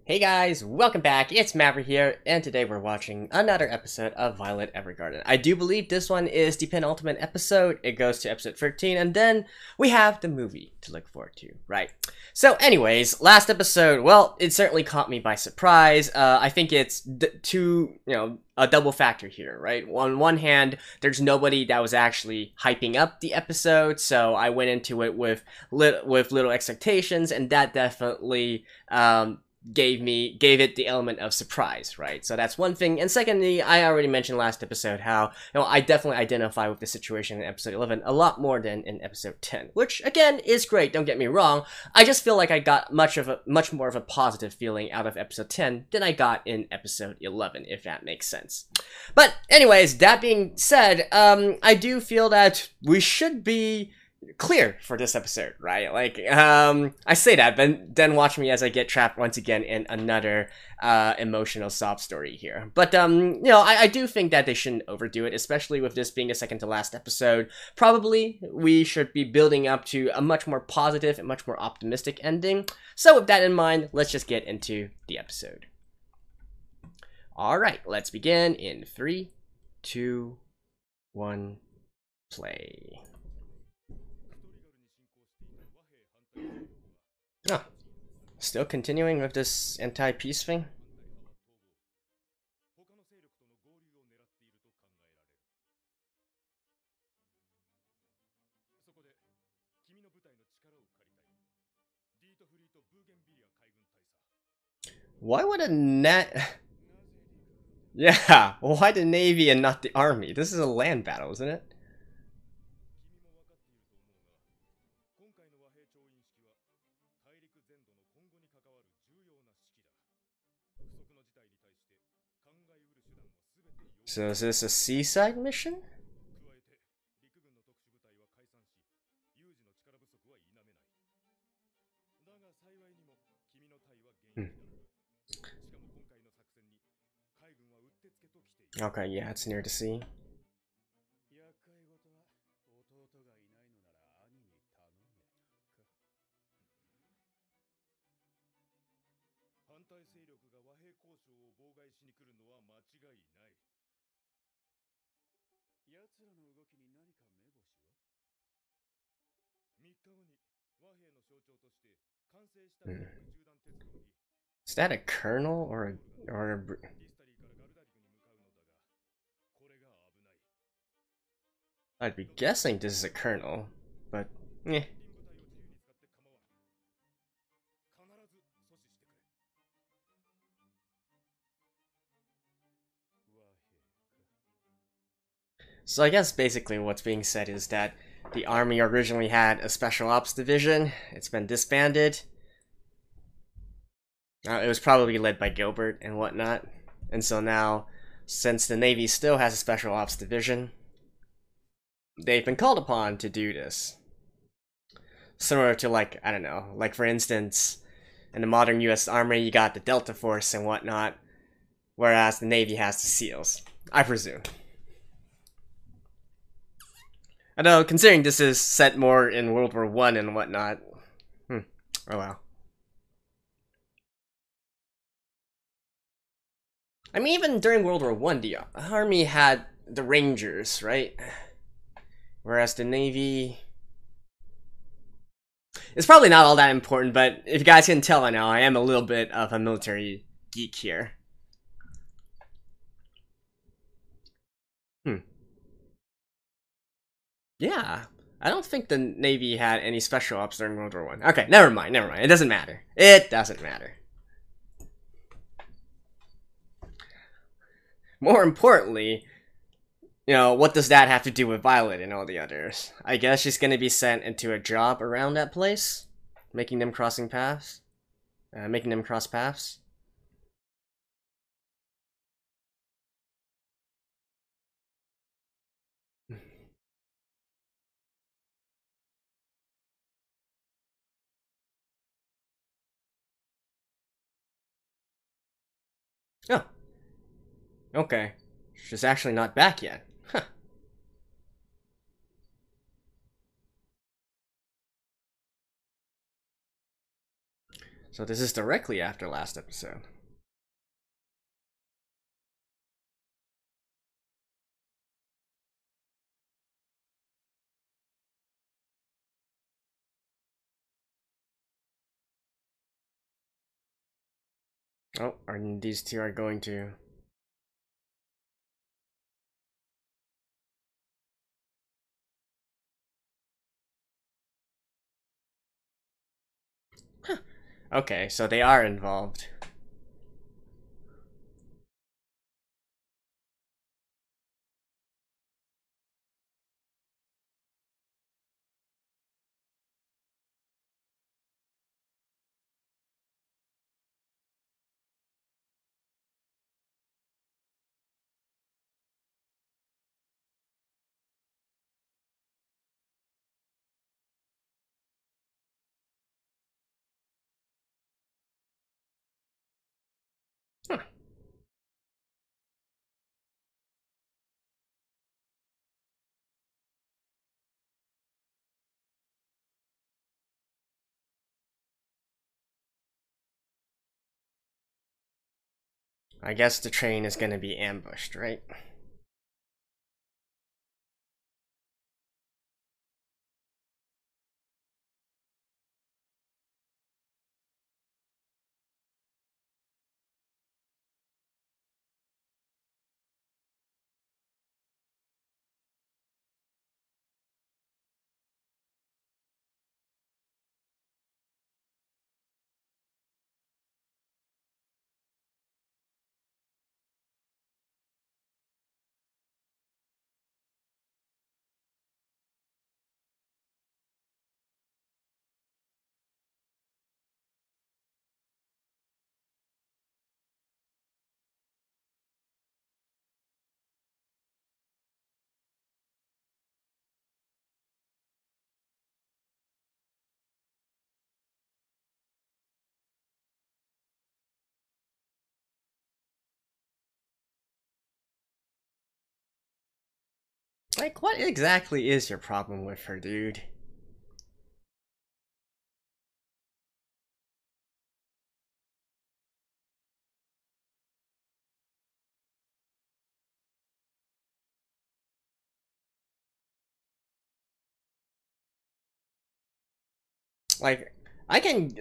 Hey guys, welcome back, it's Maverick here, and today we're watching another episode of Violet Evergarden. I do believe this one is the penultimate episode. It goes to episode 13, and then we have the movie to look forward to, right? So anyways, last episode, well, it certainly caught me by surprise. I think it's a double factor here, right? On one hand, there's nobody that was actually hyping up the episode, so I went into it with little expectations, and that definitely, gave it the element of surprise, right? So that's one thing. And secondly, I already mentioned last episode how I definitely identify with the situation in episode 11 a lot more than in episode 10, which again is great, don't get me wrong. I just feel like I got much more of a positive feeling out of episode 10 than I got in episode 11, if that makes sense. But anyways, that being said, I do feel that we should be clear for this episode, right? Like, I say that, but then watch me as I get trapped once again in another emotional sob story here. But I do think that they shouldn't overdo it, especially with this being the second to last episode. Probably we should be building up to a much more positive and much more optimistic ending. So with that in mind, let's just get into the episode. All right, let's begin in 3, 2, 1, play. Oh, still continuing with this anti-peace thing? Why would a Yeah, why the Navy and not the Army? This is a land battle, isn't it? So is this a seaside mission? Okay, yeah, it's near the sea. Is that a colonel or a I'd be guessing this is a colonel, but yeah. So I guess basically what's being said is that the army originally had a special ops division. It's been disbanded. It was probably led by Gilbert and whatnot. And so now, since the Navy still has a special ops division, they've been called upon to do this. Similar to, like, I don't know, like for instance, in the modern US Army, you got the Delta Force and whatnot, whereas the Navy has the SEALs, I presume. Although, considering this is set more in World War I and whatnot, oh well. I mean, even during World War I, the Army had the Rangers, right? Whereas the Navy... It's probably not all that important, but if you guys can tell by now, I am a little bit of a military geek here. Yeah, I don't think the Navy had any special ops during World War I. Okay, never mind. It doesn't matter. It doesn't matter. More importantly, what does that have to do with Violet and all the others? I guess she's gonna be sent into a job around that place, making them cross paths. Oh, okay. She's actually not back yet. Huh. So this is directly after last episode. Oh, these two are going to... Huh. Okay, so they are involved. Huh. I guess the train is gonna be ambushed, right? Like, what exactly is your problem with her, dude? Like, I can...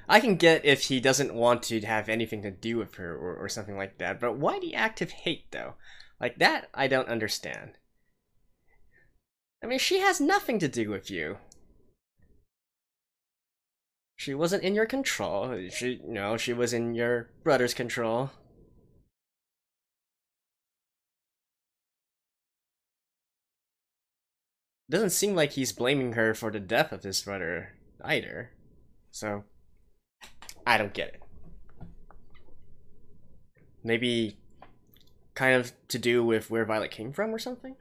I can get if he doesn't want to have anything to do with her or something like that, but why the active hate, though? Like, that I don't understand. I mean, she has nothing to do with you. She wasn't in your control. She was in your brother's control. Doesn't seem like he's blaming her for the death of his brother either. So, I don't get it. Maybe kind of to do with where Violet came from or something?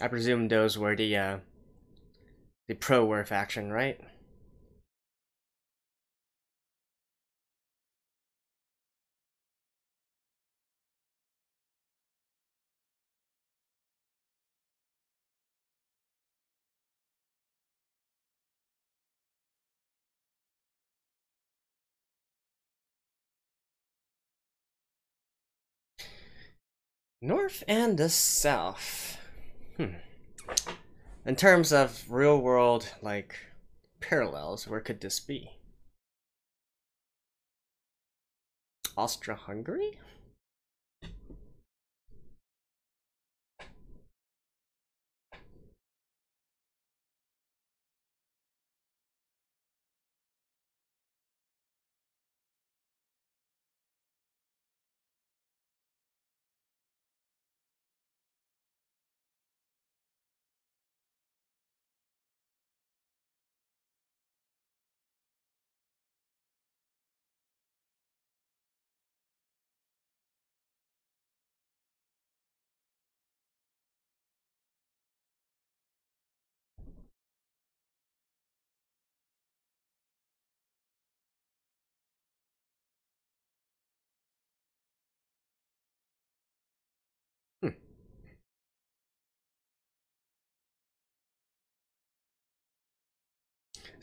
I presume those were the pro-war faction, right? North and the South. In terms of real world, like, parallels, where could this be? Austria-Hungary?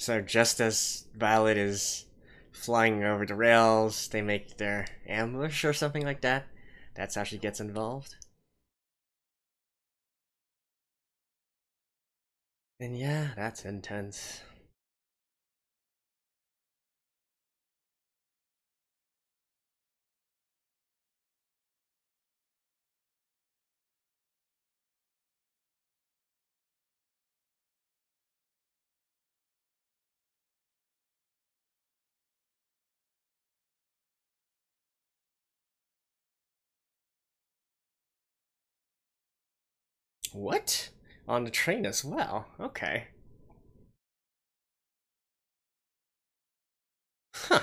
So just as Violet is flying over the rails, they make their ambush or something like that. That's how she gets involved. And yeah, that's intense. What? On the train as well? Okay. Huh.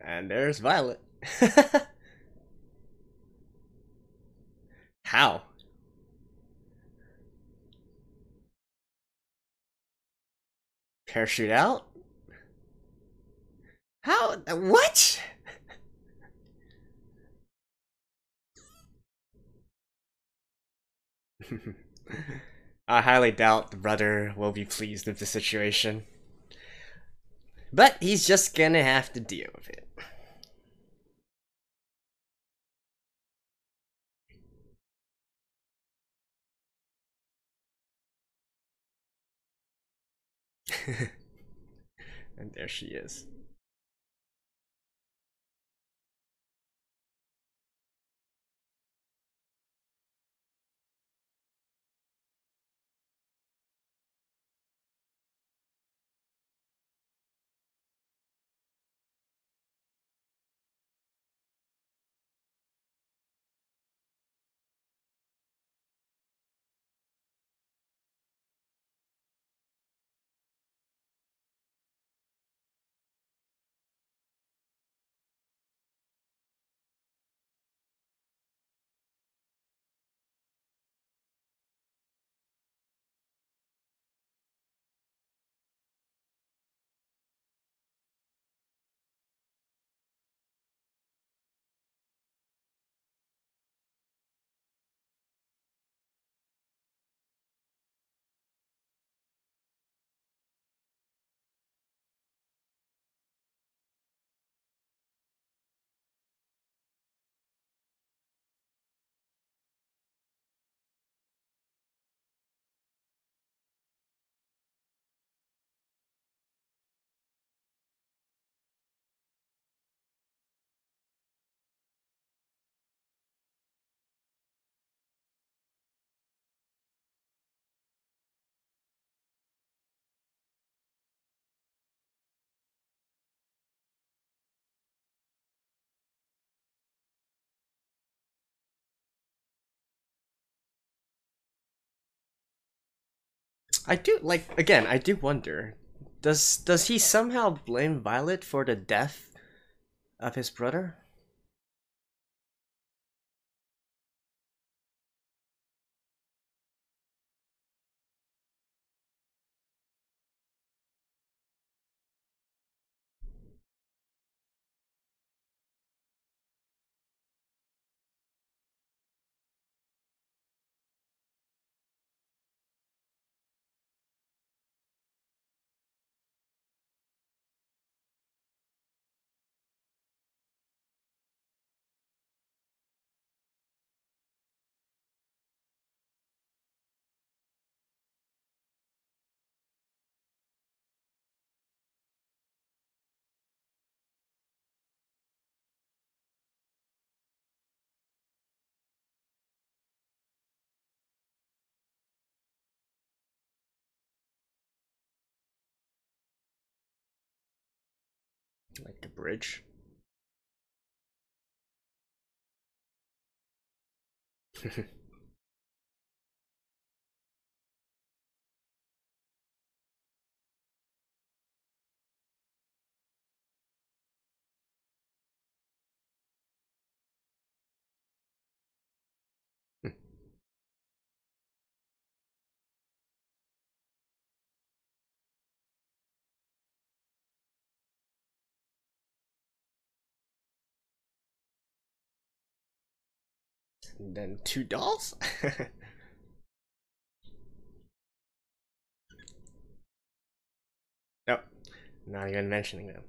And there's Violet. How? Parachute out? How? What? I highly doubt the brother will be pleased with the situation. But he's just gonna have to deal with it. And there she is. I do like again. I do wonder. Does he somehow blame Violet for the death of his brother? Like the bridge. And then 2 dolls? Nope, not even mentioning them.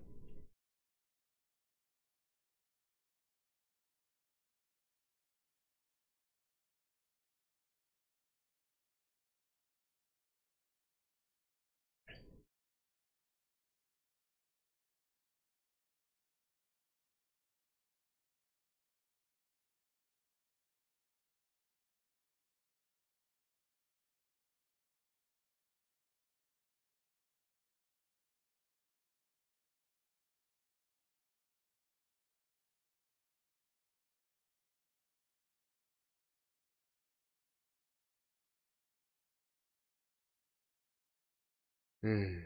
Hmm.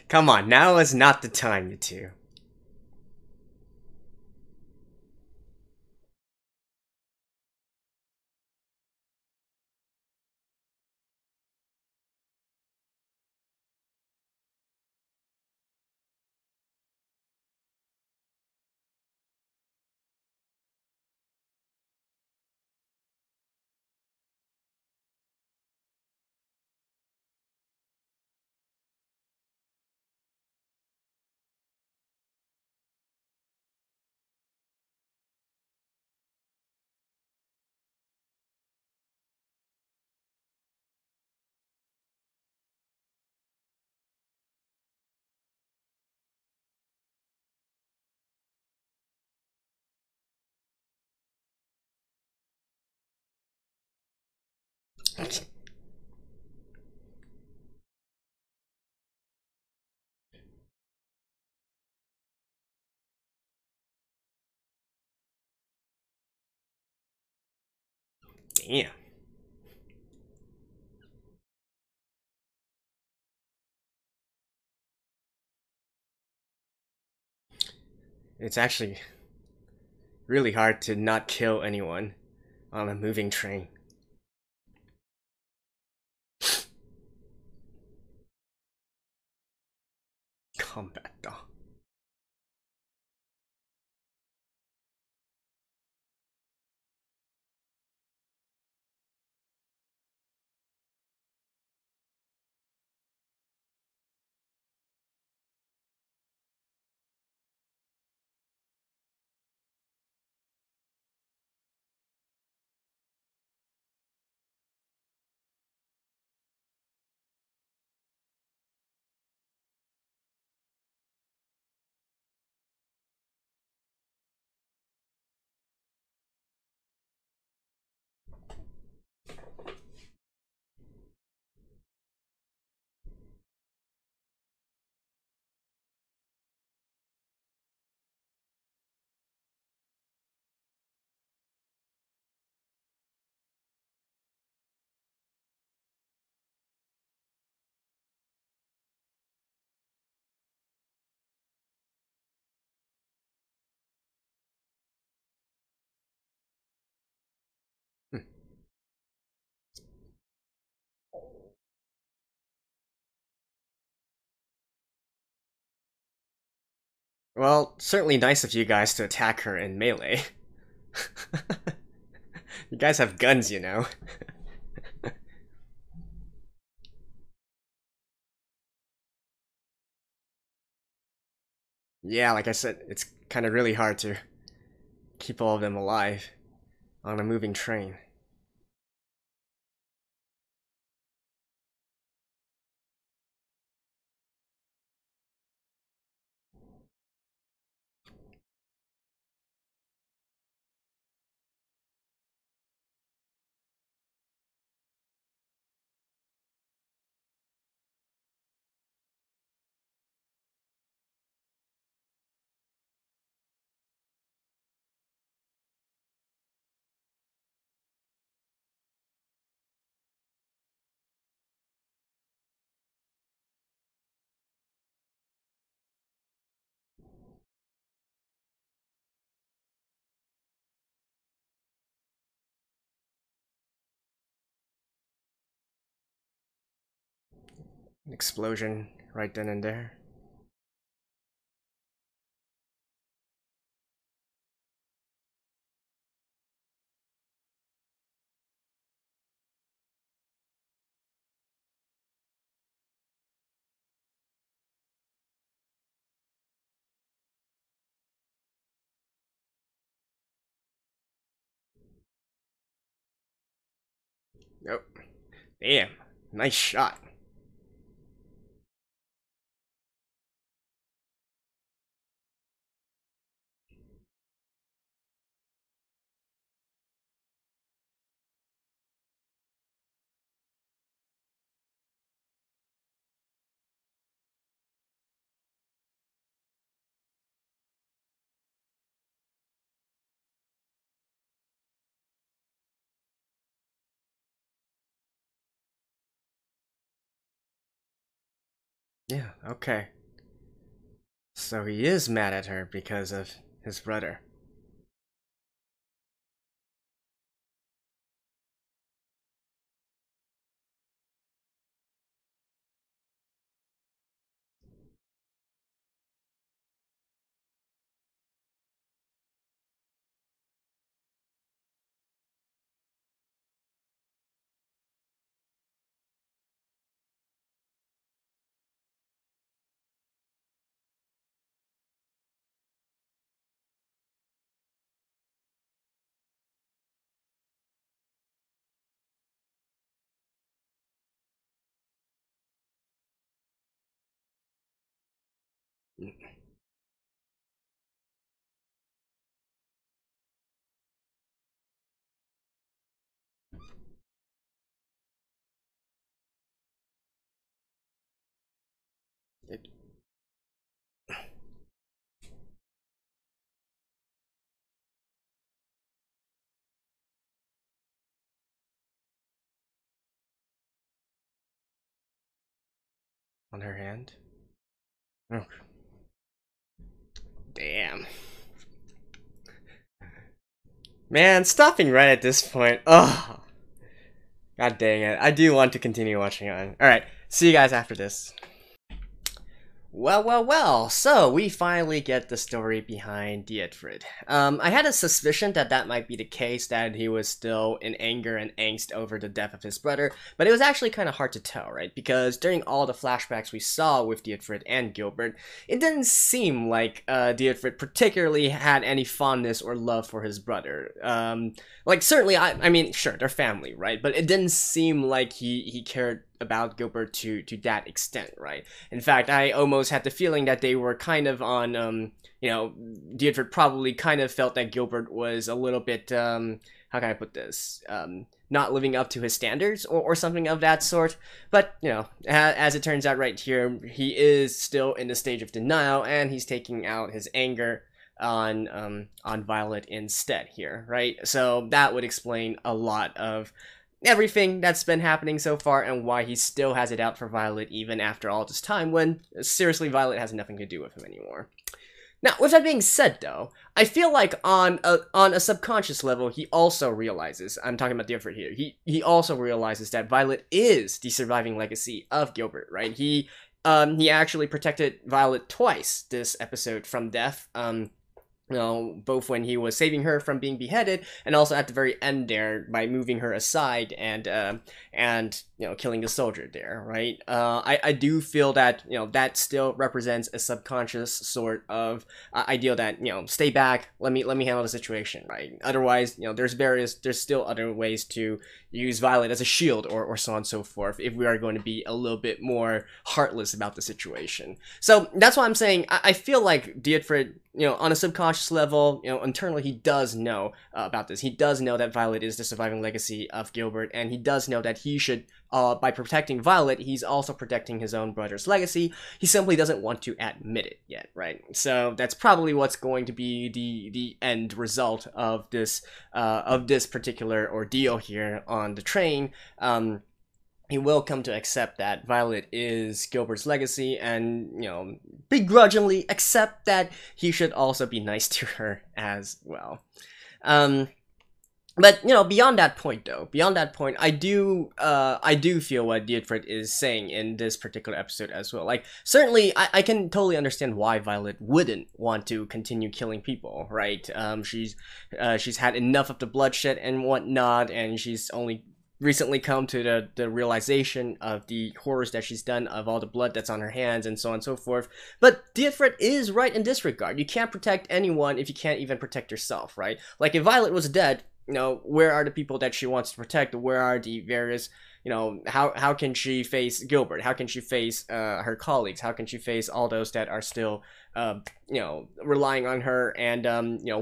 Come on, now is not the time, you two. Damn. It's actually really hard to not kill anyone on a moving train. Combat doll. Well, certainly nice of you guys to attack her in melee. You guys have guns, you know. Yeah, like I said, it's kind of really hard to keep all of them alive on a moving train. An explosion right then and there. Nope. Damn. Nice shot. Yeah, okay. So he is mad at her because of his brother. It, on her hand? Oh. Damn. Man, stopping right at this point. Oh. God dang it. I do want to continue watching on. Alright, see you guys after this. Well, so we finally get the story behind Dietfried. I had a suspicion that that might be the case, that he was still in anger and angst over the death of his brother, but it was actually kind of hard to tell, right? Because during all the flashbacks we saw with Dietfried and Gilbert, it didn't seem like Dietfried particularly had any fondness or love for his brother. Like, certainly, I mean, sure, they're family, right? But it didn't seem like he cared about Gilbert to that extent, right? In fact, I almost had the feeling that they were kind of on, you know, Dietfried probably kind of felt that Gilbert was a little bit, how can I put this, not living up to his standards or something of that sort. But, you know, as it turns out right here, he is still in the stage of denial, and he's taking out his anger on Violet instead here, right? So that would explain a lot of everything that's been happening so far, and why he still has it out for Violet even after all this time, when seriously Violet has nothing to do with him anymore. Now, with that being said, though, I feel like on a subconscious level, he also realizes, I'm talking about Dietfried here, he also realizes that Violet is the surviving legacy of Gilbert, right? He actually protected Violet twice this episode from death, you know, both when he was saving her from being beheaded, and also at the very end there by moving her aside and you know, killing the soldier there, right? I do feel that, you know, that still represents a subconscious sort of ideal that, you know, stay back, let me handle the situation, right? Otherwise, you know, there's still other ways to use Violet as a shield or so on and so forth if we are going to be a little bit more heartless about the situation. So that's why I'm saying I feel like Dietfried, you know, on a subconscious level, you know, internally he does know about this. He does know that Violet is the surviving legacy of Gilbert, and he does know that he should, by protecting Violet, he's also protecting his own brother's legacy. He simply doesn't want to admit it yet, right? So that's probably what's going to be the end result of this particular ordeal here on the train. He will come to accept that Violet is Gilbert's legacy, and, you know, begrudgingly accept that he should also be nice to her as well. But beyond that point, though, I do feel what Dietfried is saying in this particular episode as well. Like, certainly, I can totally understand why Violet wouldn't want to continue killing people, right? She's had enough of the bloodshed and whatnot, and she's only recently come to the realization of the horrors that she's done, of all the blood that's on her hands, and so on and so forth. But Dietfried is right in this regard. You can't protect anyone if you can't even protect yourself, right? Like, if Violet was dead, where are the people that she wants to protect? Where are the various, how can she face Gilbert? How can she face her colleagues? How can she face all those that are still, relying on her and,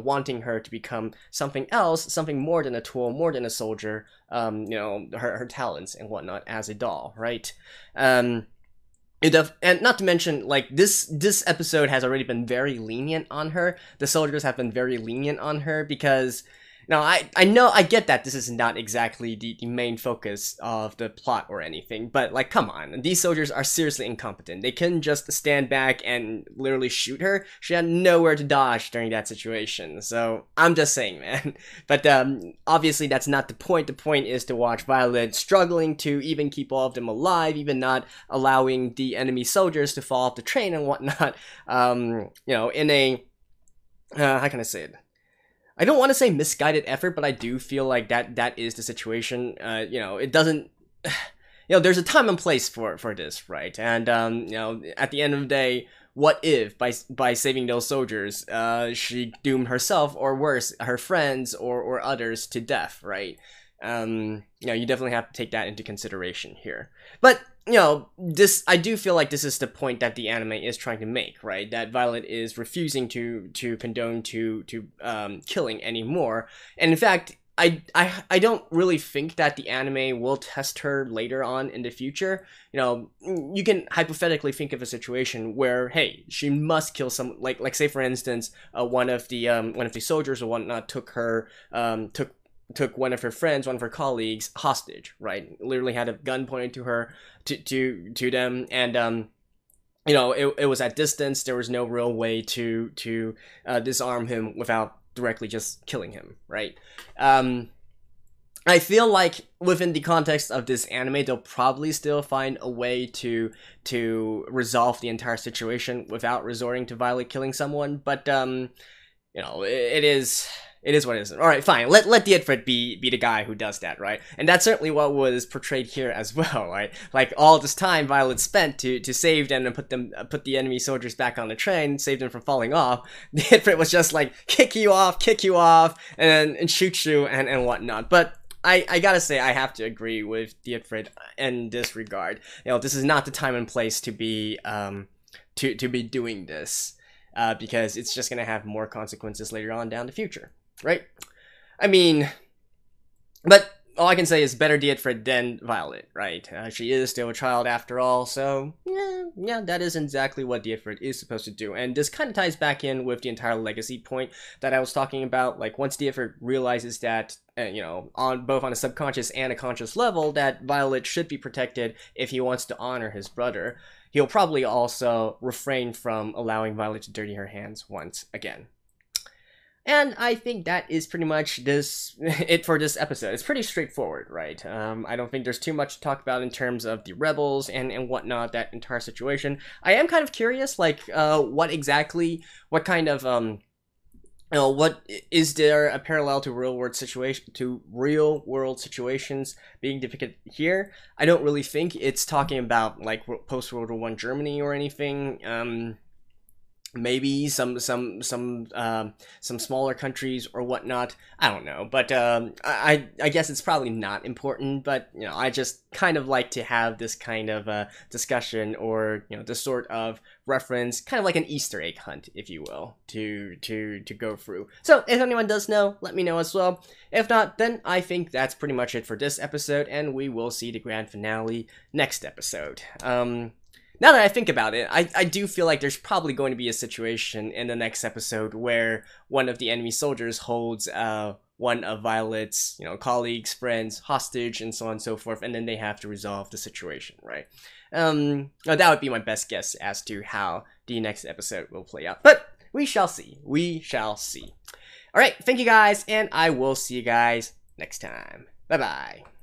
wanting her to become something else, something more than a tool, more than a soldier, her talents and whatnot as a doll, right? And not to mention, like, this episode has already been very lenient on her. The soldiers have been very lenient on her because... Now, I get that this is not exactly the main focus of the plot or anything, but, like, come on. These soldiers are seriously incompetent. They couldn't just stand back and literally shoot her. She had nowhere to dodge during that situation, so I'm just saying, man. But, obviously, that's not the point. The point is to watch Violet struggling to even keep all of them alive, even not allowing the enemy soldiers to fall off the train and whatnot, in a... how can I say it? I don't want to say misguided effort, but I do feel like that is the situation. It doesn't... there's a time and place for this, right? And, at the end of the day, what if, by saving those soldiers, she doomed herself, or worse, her friends or others to death, right? You definitely have to take that into consideration here. But, I do feel like this is the point that the anime is trying to make, right? That Violet is refusing to condone to killing anymore. And in fact, I don't really think that the anime will test her later on in the future. You can hypothetically think of a situation where, hey, she must kill some, like say for instance, one of the soldiers or whatnot took one of her friends, one of her colleagues hostage, right? Literally had a gun pointed to her, to them, and it was at distance. There was no real way to disarm him without directly just killing him, right? I feel like within the context of this anime, they'll probably still find a way to resolve the entire situation without resorting to Violet killing someone, but it is what it is. Alright, fine. Let Dietfried be the guy who does that, right? And that's certainly what was portrayed here as well, right? Like, all this time Violet spent to save them and put the enemy soldiers back on the train, save them from falling off. Dietfried was just like, kick you off, and shoot you and whatnot. But I gotta say, I have to agree with Dietfried in this regard. This is not the time and place to be doing this. Because it's just gonna have more consequences later on down the future, right? I mean, but all I can say is better Dietfried than Violet, right? She is still a child after all, so yeah, that is exactly what Dietfried is supposed to do. And this kind of ties back in with the entire legacy point that I was talking about. Like, once Dietfried realizes that, on both on a subconscious and a conscious level, that Violet should be protected if he wants to honor his brother, he'll probably also refrain from allowing Violet to dirty her hands once again. And I think that is pretty much it for this episode. It's pretty straightforward, right? I don't think there's too much to talk about in terms of the rebels and whatnot, that entire situation. I am kind of curious, like, what kind of, what is there a parallel to real world situations being depicted here? I don't really think it's talking about, like, post World War I Germany or anything. Maybe some smaller countries or whatnot. I don't know, but I guess it's probably not important. But I just kind of like to have this kind of discussion, or this sort of reference, kind of like an Easter egg hunt, if you will, to go through. So if anyone does know, let me know as well. If not, then I think that's pretty much it for this episode, and we will see the grand finale next episode. Now that I think about it, I do feel like there's probably going to be a situation in the next episode where one of the enemy soldiers holds one of Violet's, colleagues, friends, hostage, and so on and so forth, and then they have to resolve the situation, right? That would be my best guess as to how the next episode will play out. But we shall see. We shall see. Alright, thank you guys, and I will see you guys next time. Bye bye.